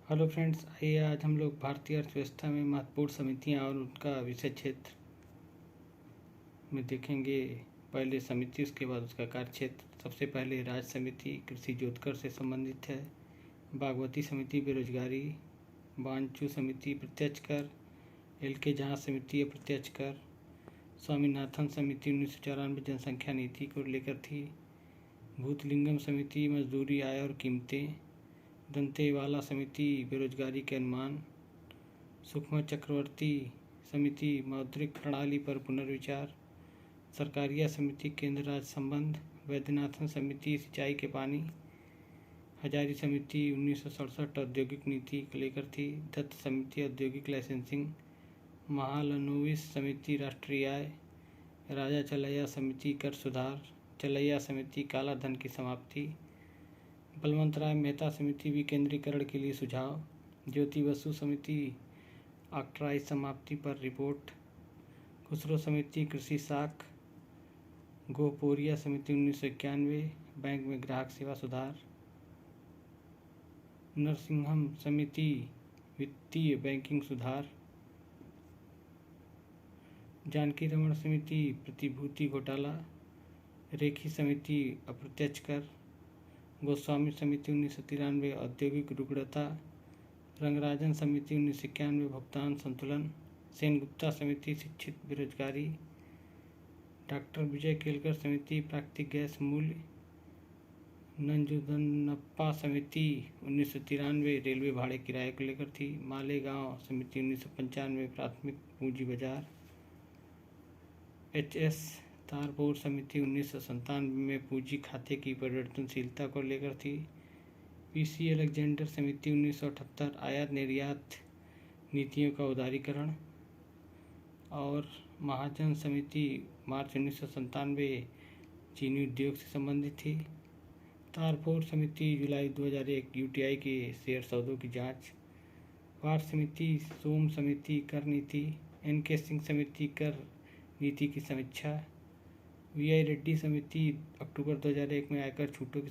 Hello friends, आइए आज हम लोग भारतीय अर्थव्यवस्था में महत्वपूर्ण समितियां और उनका विषय क्षेत्र में देखेंगे। पहले समिति, उसके बाद उसका कार्य क्षेत्र। सबसे पहले राज्य समिति कृषि जोतकर से संबंधित है। बागमती समिति बेरोजगारी। बांचू समिति प्रत्यक्ष कर। एल के जहाँ समिति अप्रत्यक्ष कर। स्वामीनाथन समिति 1994 जनसंख्या नीति को लेकर थी। भूतलिंगम समिति मजदूरी, आय और कीमतें। दंतेवाला समिति बेरोजगारी के अनुमान। सुषमा चक्रवर्ती समिति मौद्रिक प्रणाली पर पुनर्विचार। सरकारिया समिति केंद्र राज्य संबंध। वैद्यनाथन समिति सिंचाई के पानी। हजारी समिति 1967 औद्योगिक नीति को लेकर थी। दत्त समिति औद्योगिक लाइसेंसिंग। महालनोबिस समिति राष्ट्रीय आय। राजा चलैया समिति कर सुधार। चलैया समिति काला धन की समाप्ति। बलवंत राय मेहता समिति विकेंद्रीकरण के लिए सुझाव। ज्योति बसु समिति ऑक्ट्राई समाप्ति पर रिपोर्ट। खुसरो समिति कृषि साख। गोहपोरिया समिति 1991 बैंक में ग्राहक सेवा सुधार। नरसिंहम समिति वित्तीय बैंकिंग सुधार। जानकी रमन समिति प्रतिभूति घोटाला। रेखी समिति अप्रत्यक्ष कर। गोस्वामी समिति 1993 औद्योगिक रुग्णता। रंगराजन समिति 1991 भुगतान संतुलन। सेनगुप्ता समिति शिक्षित बेरोजगारी। डॉक्टर विजय केलकर समिति प्राकृतिक गैस मूल्य। नंजुंदनप्पा समिति 1993 रेलवे भाड़े किराए को लेकर थी। मालेगांव समिति 1995 प्राथमिक पूंजी बाजार। एच.एस. तारपोर समिति 1997 में पूंजी खाते की परिवर्तनशीलता को लेकर थी। पी.सी. अलेक्जेंडर समिति 1978 आयात निर्यात नीतियों का उदारीकरण। और महाजन समिति मार्च 1997 चीनी उद्योग से संबंधित थी। तारपोर समिति जुलाई 2001 यूटीआई के शेयर सौदों की जांच। वार समिति सोम समिति कर नीति। एन.के. सिंह समिति कर नीति की समीक्षा। वी.आई. रेड्डी समिति अक्टूबर 2001 में आयकर छूटों की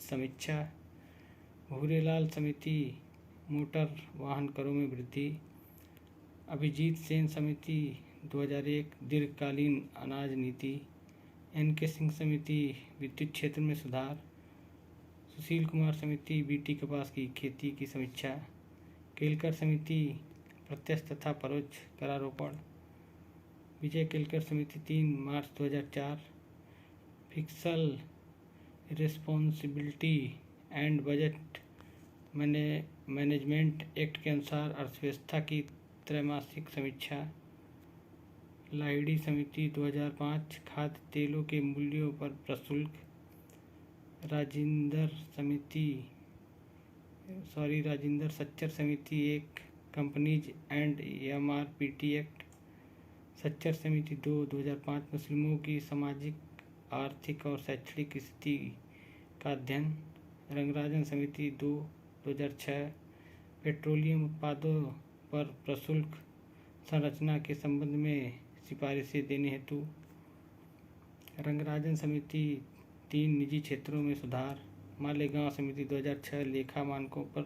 समीक्षा। भूरेलाल समिति मोटर वाहन करों में वृद्धि। अभिजीत सेन समिति 2001 दीर्घकालीन अनाज नीति। एन.के. सिंह समिति विद्युत क्षेत्र में सुधार। सुशील कुमार समिति बीटी कपास की खेती की समीक्षा। केलकर समिति प्रत्यक्ष तथा परोक्ष करारोपण। विजय केलकर समिति 3 मार्च 2004। Fiscal responsibility and budget management act के अनुसार अर्थव्यवस्था की त्रैमासिक समीक्षा। लाहिड़ी समिति 2005 खाद्य तेलों के मूल्यों पर प्रशुल्क। राजिंदर सच्चर समिति 1 कंपनीज एंड एमआरपीटी एक्ट। सच्चर समिति 2 2005 मुस्लिमों की सामाजिक, आर्थिक और शैक्षणिक स्थिति का अध्ययन। रंगराजन समिति 2 2006 पेट्रोलियम उत्पादों पर प्रशुल्क संरचना के संबंध में सिफारिशें देने हेतु। रंगराजन समिति 3 निजी क्षेत्रों में सुधार। मालेगांव समिति 2006 लेखा मानकों पर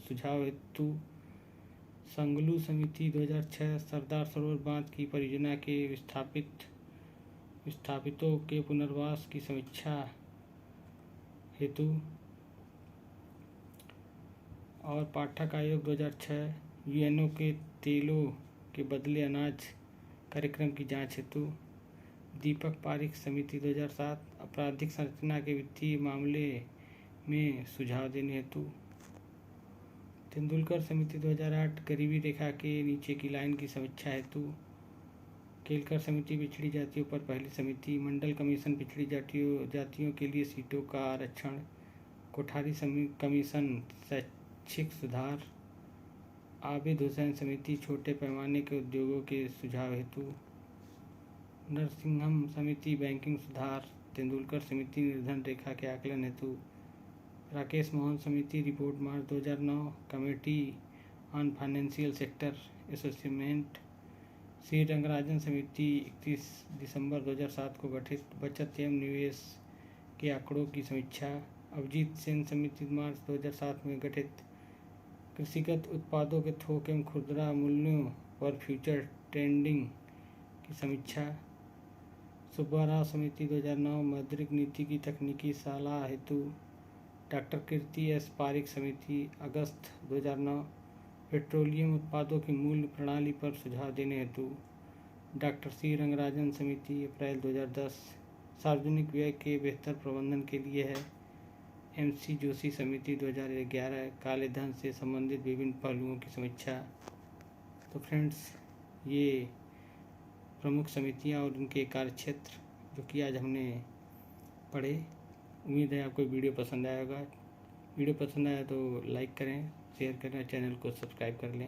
सुझाव हेतु। संगलू समिति 2006 सरदार सरोवर बांध की परियोजना के विस्थापितों के पुनर्वास की समीक्षा हेतु। और पाठक आयोग 2006 यूएनओ के तेलों के बदले अनाज कार्यक्रम की जांच हेतु। दीपक पारिख समिति 2007 आपराधिक संरचना के वित्तीय मामले में सुझाव देने हेतु। तेंदुलकर समिति 2008 गरीबी रेखा के नीचे की लाइन की समीक्षा हेतु। केलकर समिति पिछड़ी जातियों पर पहली समिति। मंडल कमीशन पिछड़ी जातियों के लिए सीटों का आरक्षण। कोठारी कमीशन शैक्षिक सुधार। आबिद हुसैन समिति छोटे पैमाने के उद्योगों के सुझाव हेतु। नरसिंहम समिति बैंकिंग सुधार। तेंदुलकर समिति निर्धन रेखा के आकलन हेतु। राकेश मोहन समिति report March 2009 committee on financial sector assessment. Shri Rangarajan समिति 31 दिसंबर 2007 को गठित बचत एवं निवेश के आंकड़ों की समीक्षा। अभिजीत सेन समिति मार्च 2007 में गठित कृषिगत उत्पादों के थोक एवं खुदरा मूल्यों पर फ्यूचर ट्रेंडिंग की समीक्षा। सुब्बाराव समिति 2009। मौद्रिक नीति की तकनीकी सलाह हेतु डॉक्टर कीर्ति एस पारिक समिति अगस्त 2009। पेट्रोलियम उत्पादों की मूल्य प्रणाली पर सुझाव देने हेतु डॉक्टर सी रंगराजन समिति अप्रैल 2010। सार्वजनिक व्यय के बेहतर प्रबंधन के लिए है MC जोशी समिति 2011। काले धन से संबंधित विभिन्न पहलुओं की समीक्षा। तो फ्रेंड्स, ये प्रमुख समितियां और उनके कार्यक्षेत्र जो कि आज हमने पढ़े। उम्मीद है आपको वीडियो पसंद आया होगा। वीडियो पसंद आया तो लाइक करें, शेयर करें, चैनल को सब्सक्राइब कर लें।